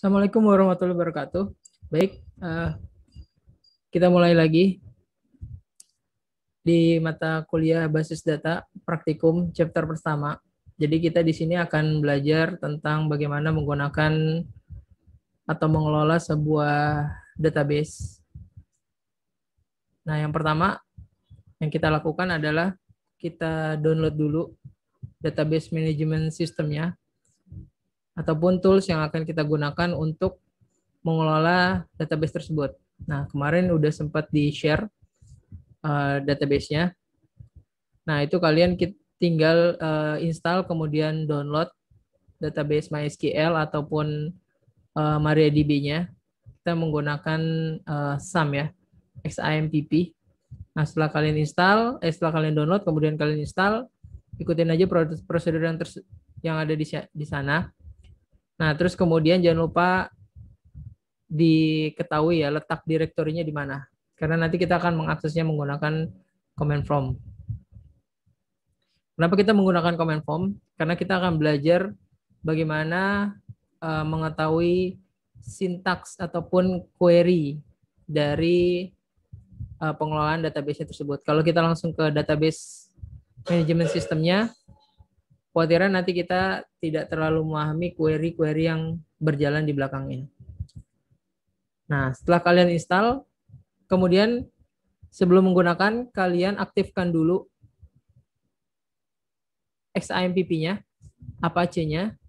Assalamualaikum warahmatullahi wabarakatuh. Baik, kita mulai lagi di mata kuliah basis data praktikum chapter pertama. Jadi kita di sini akan belajar tentang bagaimana menggunakan atau mengelola sebuah database. Nah, yang pertama yang kita lakukan adalah kita download dulu database management systemnya ataupun tools yang akan kita gunakan untuk mengelola database tersebut. Nah, kemarin udah sempat di-share database-nya. Nah, itu kalian tinggal install kemudian download database MySQL ataupun MariaDB-nya. Kita menggunakan SAM ya, XAMPP. Nah, setelah kalian download, kemudian kalian install, ikutin aja prosedur yang ada di sana. Nah, terus kemudian jangan lupa diketahui ya letak direktorinya di mana. Karena nanti kita akan mengaksesnya menggunakan command prompt. Kenapa kita menggunakan command prompt? Karena kita akan belajar bagaimana mengetahui sintaks ataupun query dari pengelolaan database tersebut. Kalau kita langsung ke database management systemnya, khawatirnya nanti kita tidak terlalu memahami query-query yang berjalan di belakangnya. Nah, setelah kalian install, kemudian sebelum menggunakan, kalian aktifkan dulu XAMPP-nya, Apache-nya,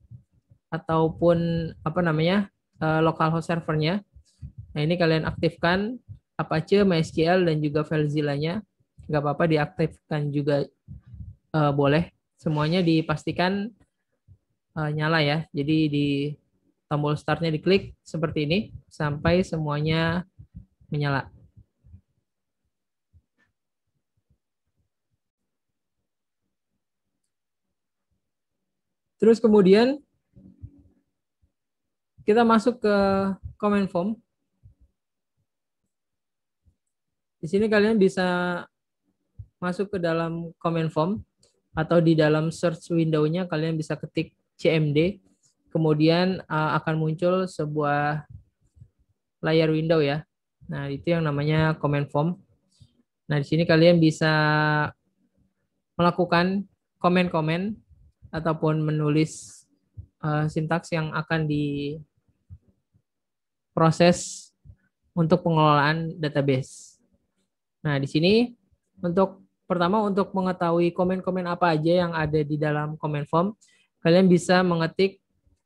ataupun localhost servernya. Nah, ini kalian aktifkan Apache, MySQL, dan juga FileZilla-nya. Nggak apa-apa diaktifkan juga boleh. Semuanya dipastikan nyala ya. Jadi di tombol startnya diklik seperti ini sampai semuanya menyala. Terus kemudian kita masuk ke command prompt. Di sini kalian bisa masuk ke dalam command prompt atau di dalam search window-nya kalian bisa ketik cmd, kemudian akan muncul sebuah layar window ya. Nah, itu yang namanya command prompt. Nah, di sini kalian bisa melakukan komen-komen ataupun menulis sintaks yang akan diproses untuk pengelolaan database. Nah, di sini pertama untuk mengetahui komen-komen apa aja yang ada di dalam command prompt, kalian bisa mengetik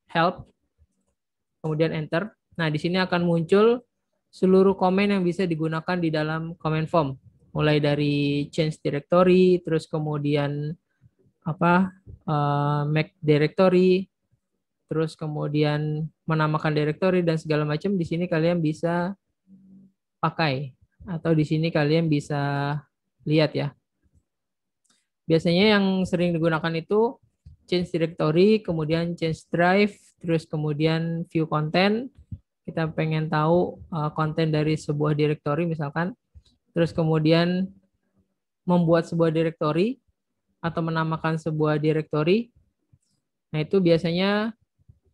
help, kemudian enter. Nah, di sini akan muncul seluruh komen yang bisa digunakan di dalam command prompt, mulai dari change directory, terus kemudian make directory, terus kemudian menamakan directory dan segala macam. Di sini kalian bisa pakai atau di sini kalian bisa lihat ya. Biasanya yang sering digunakan itu change directory, kemudian change drive, terus kemudian view content. Kita pengen tahu konten dari sebuah directory misalkan. Terus kemudian membuat sebuah directory atau menamakan sebuah directory. Nah, itu biasanya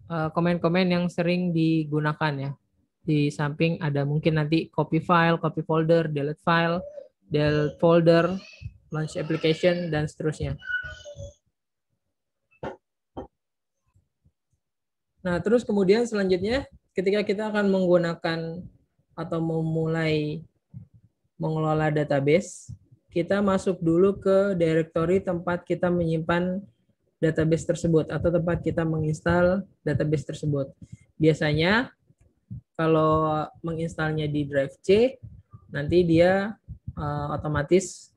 komen-komen yang sering digunakan ya. Di samping ada mungkin nanti copy file, copy folder, delete folder, launch application, dan seterusnya. Nah, terus kemudian selanjutnya ketika kita akan menggunakan atau memulai mengelola database, kita masuk dulu ke directory tempat kita menyimpan database tersebut atau tempat kita menginstal database tersebut. Biasanya kalau menginstalnya di drive C, nanti dia otomatis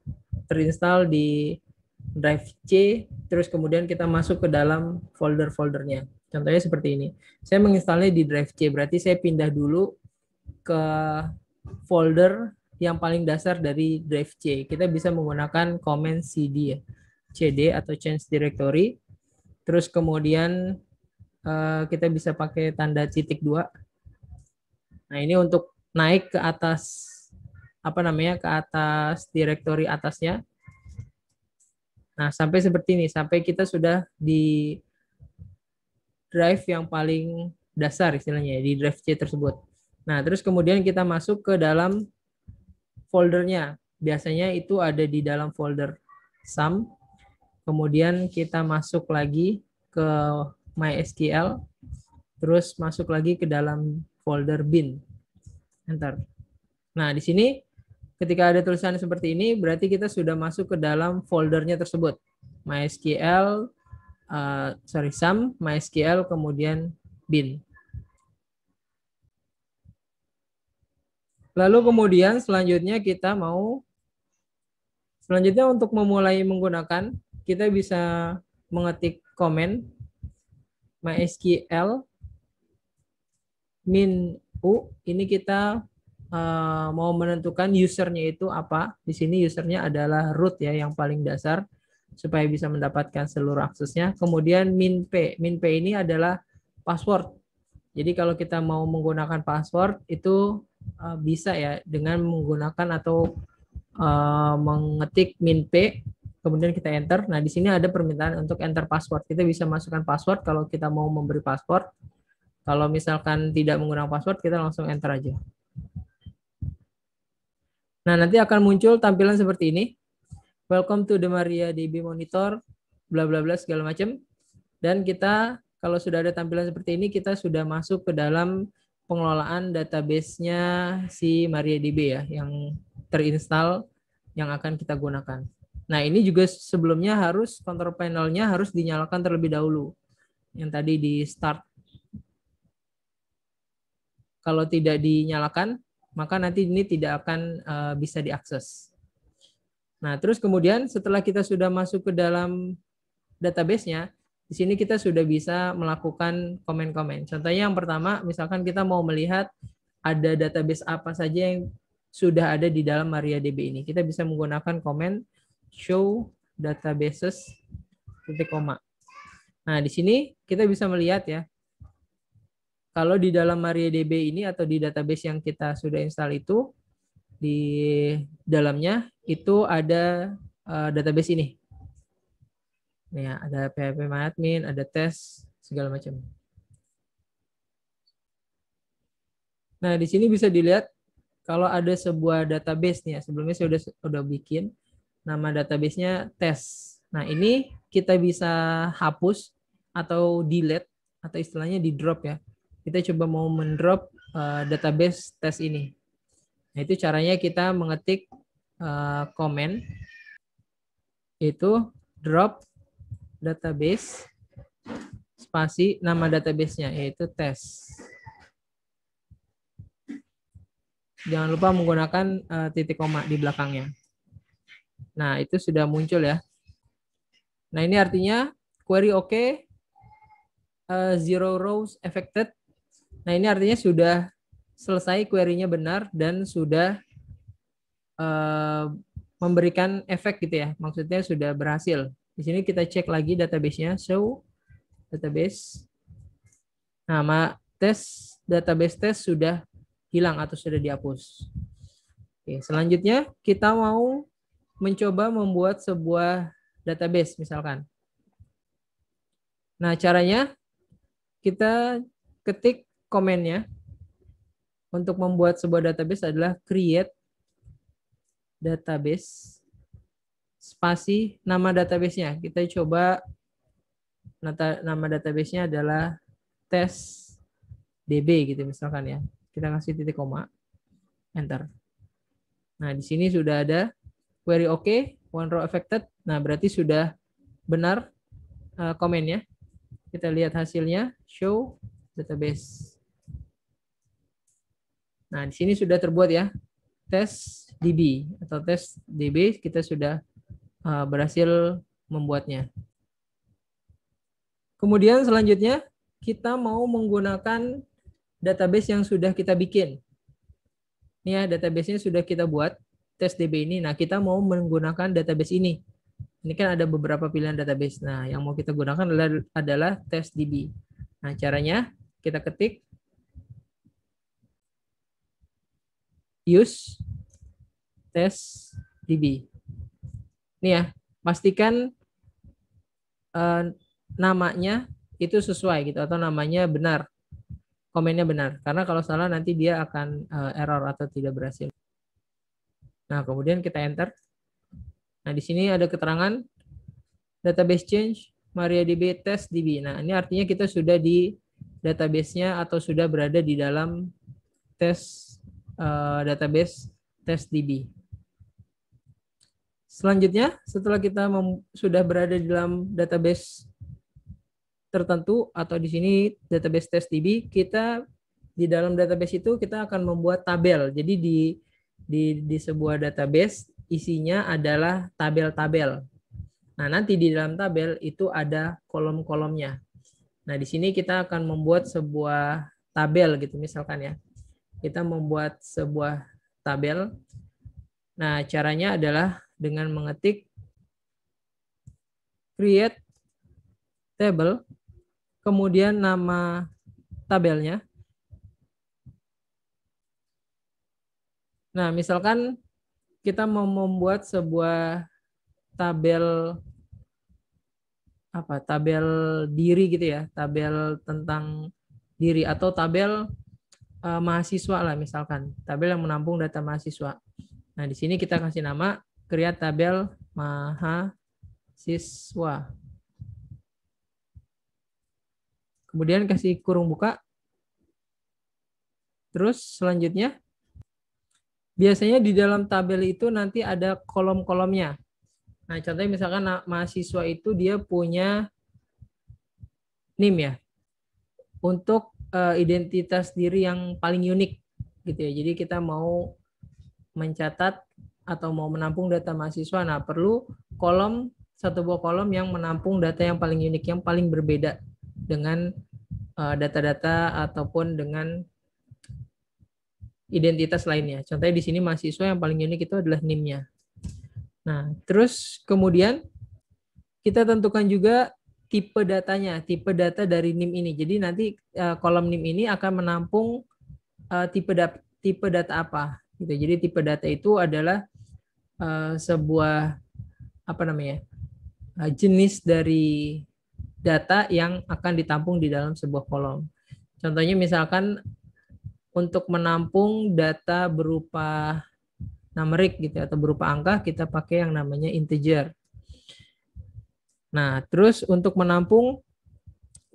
terinstall di drive C, terus kemudian kita masuk ke dalam folder-foldernya. Contohnya seperti ini. Saya menginstalnya di drive C, berarti saya pindah dulu ke folder yang paling dasar dari drive C. Kita bisa menggunakan command cd ya, cd atau change directory. Terus kemudian kita bisa pakai tanda titik 2. Nah, ini untuk naik ke atas ke atas directory atasnya. Nah, sampai seperti ini, sampai kita sudah di drive yang paling dasar istilahnya di drive C tersebut. Nah, terus kemudian kita masuk ke dalam foldernya. Biasanya itu ada di dalam folder sum. Kemudian kita masuk lagi ke MySQL. Terus masuk lagi ke dalam folder bin. Enter. Nah, di sini ketika ada tulisan seperti ini, berarti kita sudah masuk ke dalam foldernya tersebut. MySQL, sum, MySQL, kemudian bin. Lalu kemudian selanjutnya untuk memulai menggunakan, kita bisa mengetik komen MySQL min u. Ini kita mau menentukan usernya itu apa. Di sini usernya adalah root ya, yang paling dasar supaya bisa mendapatkan seluruh aksesnya. Kemudian min p ini adalah password. Jadi kalau kita mau menggunakan password itu bisa ya dengan menggunakan atau mengetik min p, kemudian kita enter. Nah, di sini ada permintaan untuk enter password. Kita bisa masukkan password kalau kita mau memberi password. Kalau misalkan tidak menggunakan password, kita langsung enter aja. Nah, nanti akan muncul tampilan seperti ini. Welcome to the MariaDB Monitor, bla bla bla segala macam. Dan kita kalau sudah ada tampilan seperti ini, kita sudah masuk ke dalam pengelolaan database-nya si MariaDB ya, yang terinstall yang akan kita gunakan. Nah, ini juga sebelumnya harus control panel-nya harus dinyalakan terlebih dahulu. Yang tadi di start. Kalau tidak dinyalakan, maka nanti ini tidak akan bisa diakses. Nah, terus kemudian setelah kita sudah masuk ke dalam database-nya, di sini kita sudah bisa melakukan komen-komen. Contohnya yang pertama, misalkan kita mau melihat ada database apa saja yang sudah ada di dalam MariaDB ini. Kita bisa menggunakan komen show databases titik koma. Nah, di sini kita bisa melihat ya, kalau di dalam MariaDB ini atau di database yang kita sudah install itu, di dalamnya itu ada database ini. Ya, ada phpMyAdmin, ada tes, segala macam. Nah, di sini bisa dilihat kalau ada sebuah database nih ya, sebelumnya saya sudah bikin nama database-nya tes. Nah, ini kita bisa hapus atau delete atau istilahnya di drop ya. Kita coba mau mendrop database tes ini. Nah, itu caranya kita mengetik komen itu drop database spasi nama database-nya yaitu tes. Jangan lupa menggunakan titik koma di belakangnya. Nah, itu sudah muncul ya. Nah, ini artinya query oke, zero rows affected. Nah, ini artinya sudah selesai query-nya benar dan sudah memberikan efek gitu ya. Maksudnya sudah berhasil. Di sini kita cek lagi database-nya, show database. Nama database tes sudah hilang atau sudah dihapus. Oke, selanjutnya kita mau mencoba membuat sebuah database misalkan. Nah, caranya kita ketik komennya untuk membuat sebuah database adalah create database spasi nama database-nya. Kita coba nama database-nya adalah tes DB gitu misalkan ya. Kita kasih titik koma, enter. Nah, di sini sudah ada query oke, one row affected. Nah, berarti sudah benar komennya. Kita lihat hasilnya, show database. Nah, di sini sudah terbuat ya. Tes DB atau tes DB kita sudah berhasil membuatnya. Kemudian selanjutnya kita mau menggunakan database yang sudah kita bikin. Ini ya, database-nya sudah kita buat, tes DB ini. Nah, kita mau menggunakan database ini. Ini kan ada beberapa pilihan database. Nah, yang mau kita gunakan adalah tes DB. Nah, caranya kita ketik use tes DB. Ini ya, pastikan namanya itu sesuai gitu atau namanya benar. komennya benar. Karena kalau salah nanti dia akan error atau tidak berhasil. Nah, kemudian kita enter. Nah, di sini ada keterangan database change MariaDB test DB. Nah, ini artinya kita sudah di database-nya atau sudah berada di dalam database test DB. Selanjutnya, setelah kita sudah berada di dalam database tertentu atau di sini database test DB, kita di dalam database itu kita akan membuat tabel. Jadi di sebuah database isinya adalah tabel-tabel. Nah, nanti di dalam tabel itu ada kolom-kolomnya. Nah, di sini kita akan membuat sebuah tabel gitu misalkan ya. Kita membuat sebuah tabel. Nah, caranya adalah dengan mengetik create table, kemudian nama tabelnya. Nah, misalkan kita mau membuat sebuah tabel tabel diri gitu ya, tabel tentang diri atau tabel mahasiswa lah misalkan, tabel yang menampung data mahasiswa. Nah, di sini kita kasih nama create tabel mahasiswa. Kemudian kasih kurung buka. Terus selanjutnya biasanya di dalam tabel itu nanti ada kolom-kolomnya. Nah, contohnya misalkan mahasiswa itu dia punya NIM ya. Untuk identitas diri yang paling unik gitu ya. Jadi kita mau mencatat atau mau menampung data mahasiswa, nah perlu satu buah kolom yang menampung data yang paling unik, yang paling berbeda dengan data-data ataupun dengan identitas lainnya. Contohnya di sini mahasiswa yang paling unik itu adalah NIM-nya. Nah, terus kemudian kita tentukan juga tipe datanya, tipe data dari NIM ini. Jadi nanti kolom NIM ini akan menampung tipe data apa. Gitu. Jadi tipe data itu adalah sebuah jenis dari data yang akan ditampung di dalam sebuah kolom. Contohnya misalkan untuk menampung data berupa numerik gitu atau berupa angka, kita pakai yang namanya integer. Nah, terus untuk menampung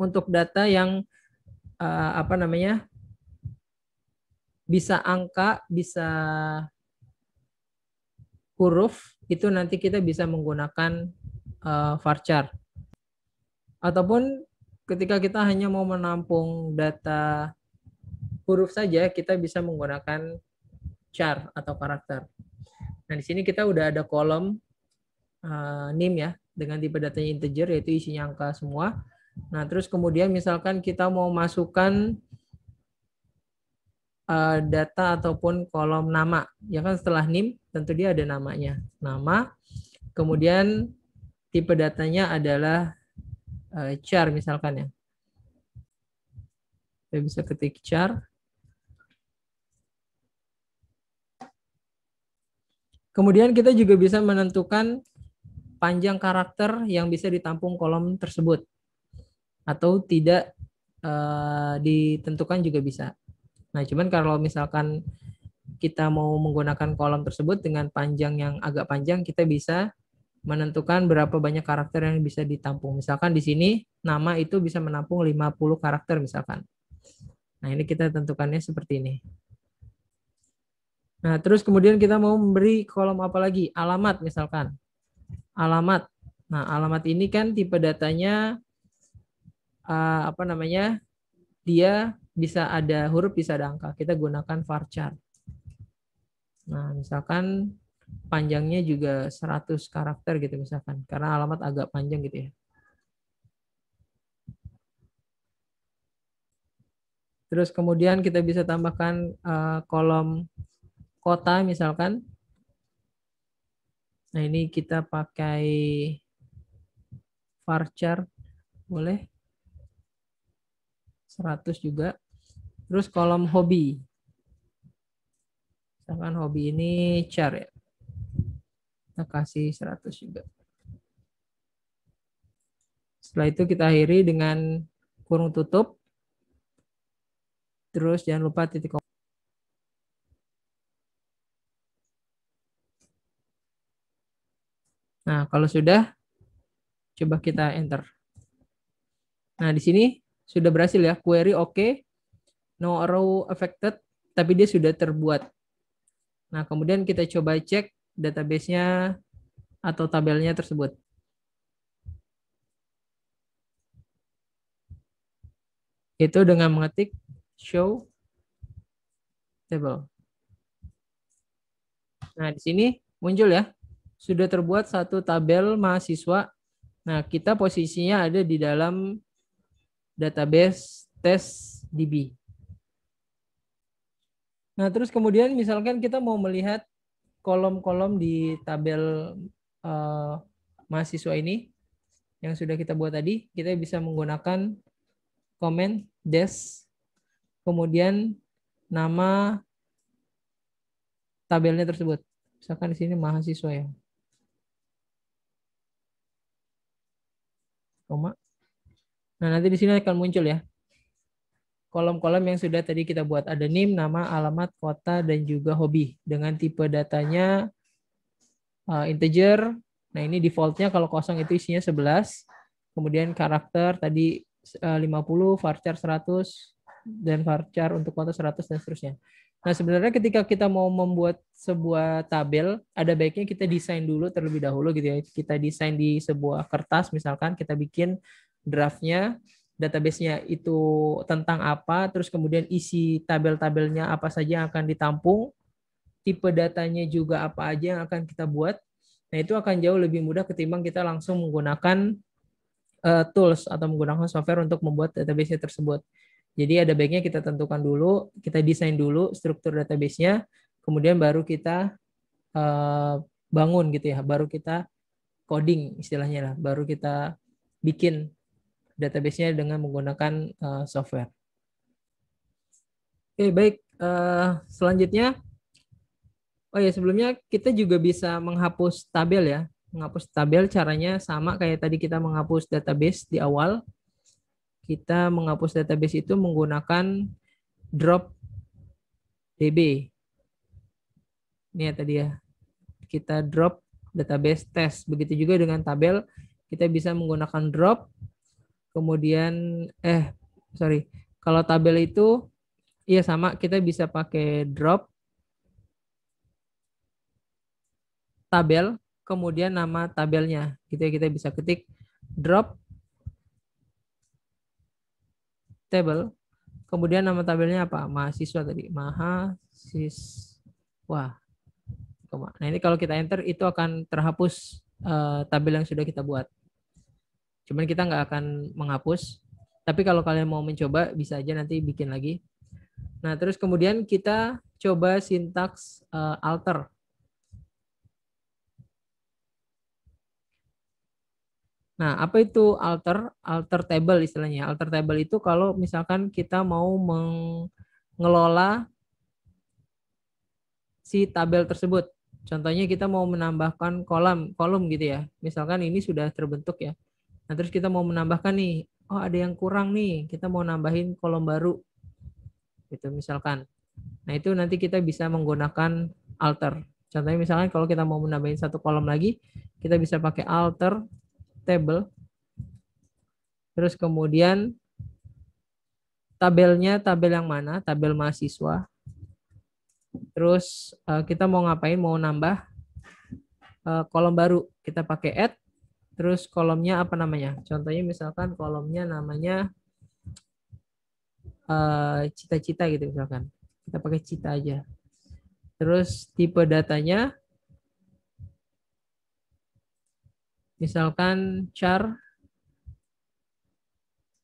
untuk data yang bisa angka, bisa huruf, itu nanti kita bisa menggunakan varchar. Ataupun ketika kita hanya mau menampung data huruf saja, kita bisa menggunakan char atau karakter. Nah, di sini kita udah ada kolom NIM ya, dengan tipe datanya integer, yaitu isinya angka semua. Nah, terus kemudian misalkan kita mau masukkan data ataupun kolom nama, ya kan setelah NIM tentu dia ada namanya, nama, kemudian tipe datanya adalah char misalkan ya. Kita bisa ketik char. Kemudian kita juga bisa menentukan panjang karakter yang bisa ditampung kolom tersebut. Atau tidak ditentukan juga bisa. Nah, cuman kalau misalkan kita mau menggunakan kolom tersebut dengan panjang yang agak panjang, kita bisa menentukan berapa banyak karakter yang bisa ditampung. Misalkan di sini nama itu bisa menampung 50 karakter misalkan. Nah, ini kita tentukannya seperti ini. Nah, terus kemudian kita mau memberi kolom apa lagi? Alamat misalkan. Alamat. Nah, alamat ini kan tipe datanya dia bisa ada huruf, bisa ada angka. Kita gunakan varchar. Nah, misalkan panjangnya juga 100 karakter gitu misalkan. Karena alamat agak panjang gitu ya. Terus kemudian kita bisa tambahkan kolom kota misalkan. Nah, ini kita pakai varchar, boleh 100 juga. Terus kolom hobi. Misalkan hobi ini char ya. Kita kasih 100 juga. Setelah itu kita akhiri dengan kurung tutup. Terus jangan lupa titik koma. Nah, kalau sudah, coba kita enter. Nah, di sini sudah berhasil ya. Query oke. No row affected. Tapi dia sudah terbuat. Nah, kemudian kita coba cek database-nya atau tabelnya tersebut. Itu dengan mengetik show table. Nah, di sini muncul ya. Sudah terbuat satu tabel mahasiswa. Nah, kita posisinya ada di dalam database TestDB. Nah, terus kemudian misalkan kita mau melihat kolom-kolom di tabel mahasiswa ini yang sudah kita buat tadi, kita bisa menggunakan komen des, kemudian nama tabelnya tersebut. Misalkan di sini mahasiswa ya. Koma. Nah, nanti di sini akan muncul ya kolom-kolom yang sudah tadi kita buat. Ada NIM, nama, alamat, kota, dan juga hobi. Dengan tipe datanya integer. Nah, ini defaultnya kalau kosong itu isinya 11. Kemudian karakter tadi 50, varchar 100, dan varchar untuk kota 100, dan seterusnya. Nah, sebenarnya ketika kita mau membuat sebuah tabel, ada baiknya kita desain dulu terlebih dahulu gitu ya. Kita desain di sebuah kertas, misalkan kita bikin draftnya, database-nya itu tentang apa, terus kemudian isi tabel-tabelnya apa saja yang akan ditampung, tipe datanya juga apa aja yang akan kita buat. Nah, itu akan jauh lebih mudah ketimbang kita langsung menggunakan tools atau menggunakan software untuk membuat database tersebut. Jadi ada baiknya kita tentukan dulu, kita desain dulu struktur database-nya, kemudian baru kita bangun gitu ya, baru kita coding istilahnya lah, baru kita bikin database-nya dengan menggunakan software. Oke, baik. Selanjutnya, oh ya, sebelumnya kita juga bisa menghapus tabel ya. Menghapus tabel caranya sama kayak tadi kita menghapus database di awal. Kita menghapus database itu menggunakan drop db. Ini ya tadi ya. Kita drop database test. Begitu juga dengan tabel, kita bisa menggunakan drop. Kemudian, kalau tabel itu, iya sama, kita bisa pakai drop tabel, kemudian nama tabelnya. Kita bisa ketik drop table, kemudian nama tabelnya apa? Mahasiswa tadi, mahasiswa. Nah, ini kalau kita enter itu akan terhapus tabel yang sudah kita buat. Cuman kita nggak akan menghapus. Tapi kalau kalian mau mencoba, bisa aja nanti bikin lagi. Nah, terus kemudian kita coba sintaks alter. Nah, apa itu alter? Alter table istilahnya. Alter table itu kalau misalkan kita mau mengelola si tabel tersebut. Contohnya kita mau menambahkan kolom gitu ya. Misalkan ini sudah terbentuk ya. Nah, terus kita mau menambahkan nih, oh ada yang kurang nih, kita mau nambahin kolom baru. Gitu misalkan. Nah, itu nanti kita bisa menggunakan alter. Contohnya misalkan kalau kita mau menambahin satu kolom lagi, kita bisa pakai alter table. Terus kemudian tabelnya tabel yang mana? Tabel mahasiswa. Terus kita mau ngapain? Mau nambah kolom baru. Kita pakai add. Terus kolomnya apa namanya? Contohnya misalkan kolomnya namanya cita-cita gitu misalkan. Kita pakai cita aja. Terus tipe datanya misalkan char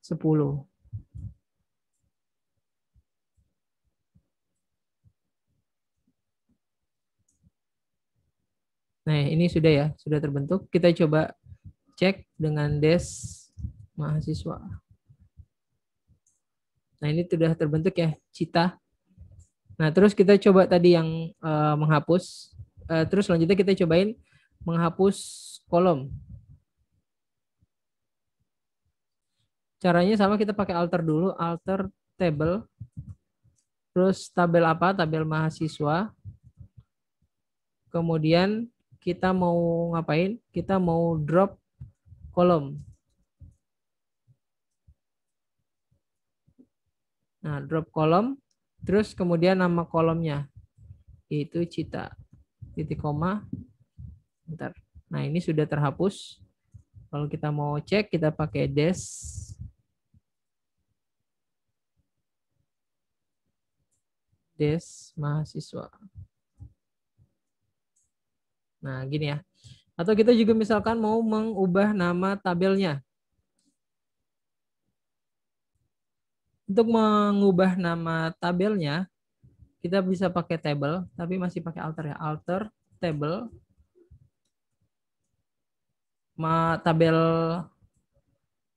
10. Nah, ini sudah ya, sudah terbentuk. Kita coba cek dengan des mahasiswa. Nah, ini sudah terbentuk ya, cita. Nah, terus kita coba tadi yang menghapus. Terus selanjutnya kita cobain menghapus kolom. Caranya sama, kita pakai alter dulu, alter table. Terus tabel apa? Tabel mahasiswa. Kemudian kita mau ngapain? Kita mau drop kolom. Nah, drop kolom. Terus kemudian nama kolomnya. Itu Cita. Titik koma. Bentar. Nah, ini sudah terhapus. Kalau kita mau cek, kita pakai des. Des mahasiswa. Nah, gini ya. Atau kita juga misalkan mau mengubah nama tabelnya. Untuk mengubah nama tabelnya, kita bisa pakai table, tapi masih pakai alter ya. Alter table, tabel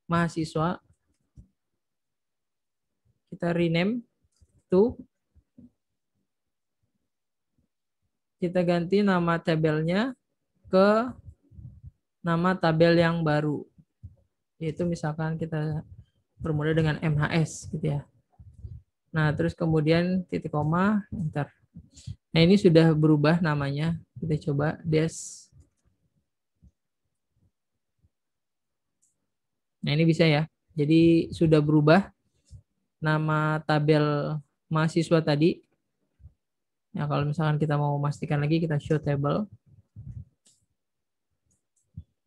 mahasiswa. Kita rename to. Kita ganti nama tabelnya ke nama tabel yang baru. Yaitu misalkan kita permudah dengan MHS gitu ya. Nah, terus kemudian titik koma, enter. Nah, ini sudah berubah namanya. Kita coba des. Nah, ini bisa ya. Jadi sudah berubah nama tabel mahasiswa tadi. Ya, kalau misalkan kita mau memastikan lagi, kita show table.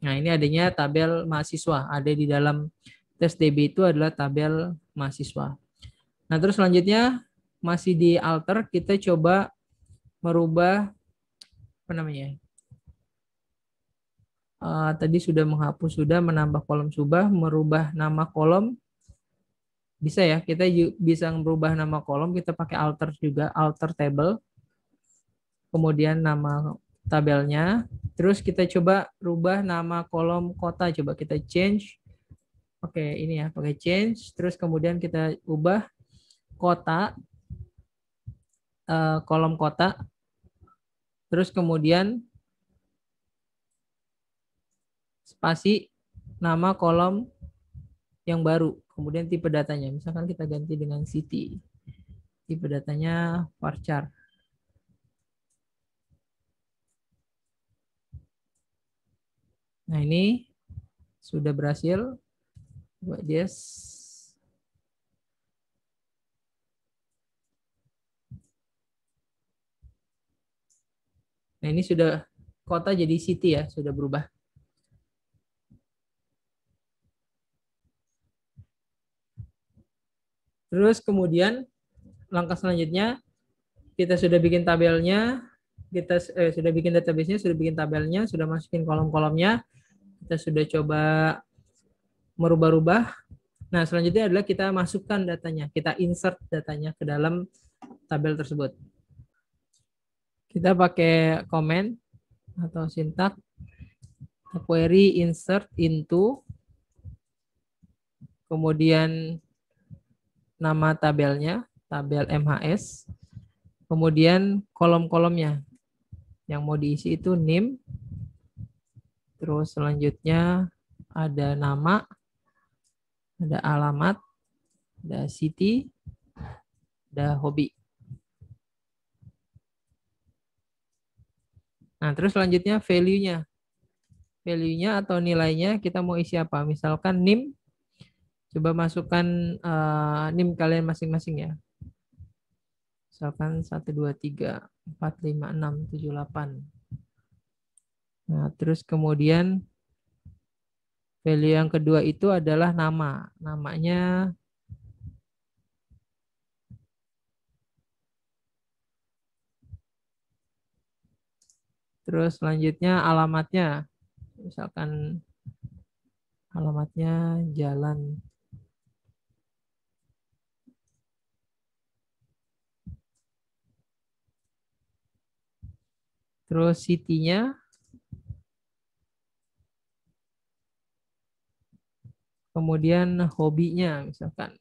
Nah, ini adanya tabel mahasiswa. Ada di dalam tes DB itu adalah tabel mahasiswa. Nah, terus selanjutnya masih di alter, kita coba merubah apa namanya? Tadi sudah menghapus, sudah menambah kolom subah, merubah nama kolom. Bisa ya, kita bisa merubah nama kolom, kita pakai alter juga, alter table. Kemudian nama tabelnya. Terus kita coba rubah nama kolom kota, coba kita change. Oke, ini ya, pakai change. Terus kemudian kita ubah kota, kolom kota. Terus kemudian spasi nama kolom yang baru. Kemudian tipe datanya. Misalkan kita ganti dengan city. Tipe datanya varchar. Nah, ini sudah berhasil. Buat yes. Nah, ini sudah kota jadi city ya, sudah berubah. Terus kemudian langkah selanjutnya kita sudah bikin tabelnya, kita sudah bikin database-nya, sudah bikin tabelnya, sudah masukin kolom-kolomnya, kita sudah coba merubah-rubah. Nah, selanjutnya adalah kita masukkan datanya, kita insert datanya ke dalam tabel tersebut. Kita pakai comment atau sintak query insert into, kemudian nama tabelnya, tabel MHS, kemudian kolom-kolomnya. Yang mau diisi itu name, terus selanjutnya ada nama, ada alamat, ada city, ada hobi. Nah, terus selanjutnya value-nya. Value-nya atau nilainya kita mau isi apa? Misalkan NIM, coba masukkan NIM kalian masing-masing ya. Misalkan 1, 2, 3, 4, 5, 6, 7, 8. Nah, terus kemudian value yang kedua itu adalah nama. Namanya terus selanjutnya alamatnya. Misalkan alamatnya jalan. Terus city-nya. Kemudian hobinya misalkan.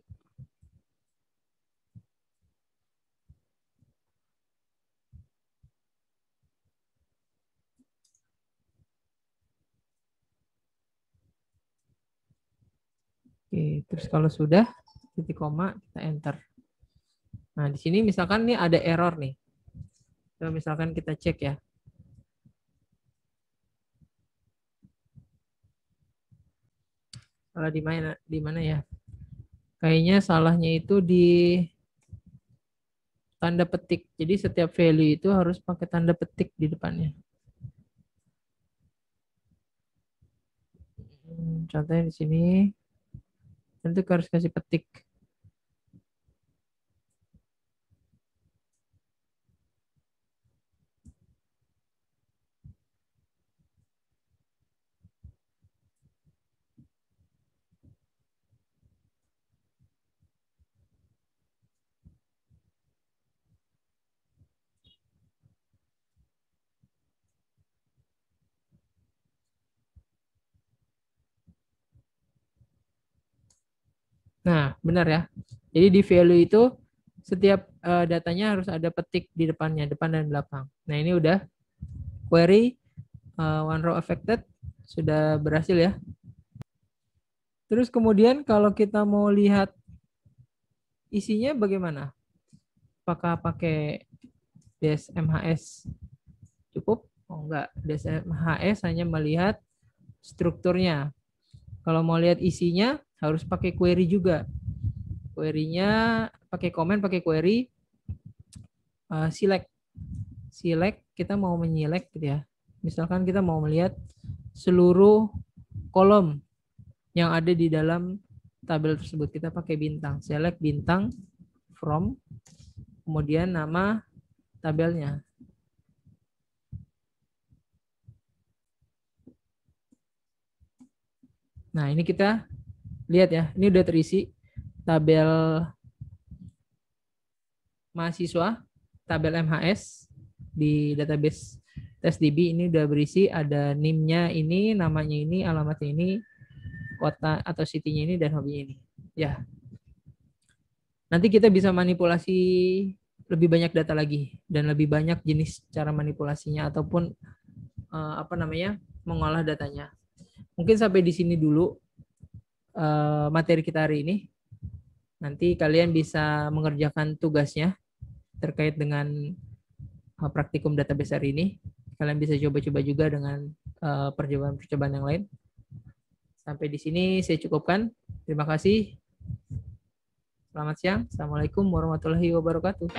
Oke, terus kalau sudah titik koma kita enter. Nah, di sini misalkan nih ada error nih. Coba misalkan kita cek ya. Salah di mana ya? Kayaknya salahnya itu di tanda petik. Jadi setiap value itu harus pakai tanda petik di depannya. Contohnya di sini. Nanti harus kasih petik. Nah, benar ya. Jadi di value itu setiap datanya harus ada petik di depannya, depan dan belakang. Nah, ini udah query one row affected sudah berhasil ya. Terus kemudian kalau kita mau lihat isinya bagaimana? Apakah pakai DSMHS cukup? Oh enggak, DSMHS hanya melihat strukturnya. Kalau mau lihat isinya harus pakai query juga. Query-nya pakai comment, pakai query select. Select kita mau menyelect gitu ya. Misalkan kita mau melihat seluruh kolom yang ada di dalam tabel tersebut, kita pakai bintang. Select bintang from, kemudian nama tabelnya. Nah, ini kita lihat ya, ini udah terisi tabel mahasiswa, tabel MHS di database TestDB ini udah berisi, ada NIM-nya ini, namanya ini, alamatnya ini, kota atau city-nya ini, dan hobinya ini. Ya. Nanti kita bisa manipulasi lebih banyak data lagi dan lebih banyak jenis cara manipulasinya ataupun mengolah datanya. Mungkin sampai di sini dulu materi kita hari ini. Nanti kalian bisa mengerjakan tugasnya terkait dengan praktikum database hari ini. Kalian bisa coba-coba juga dengan percobaan-percobaan yang lain. Sampai di sini saya cukupkan. Terima kasih. Selamat siang. Assalamualaikum warahmatullahi wabarakatuh.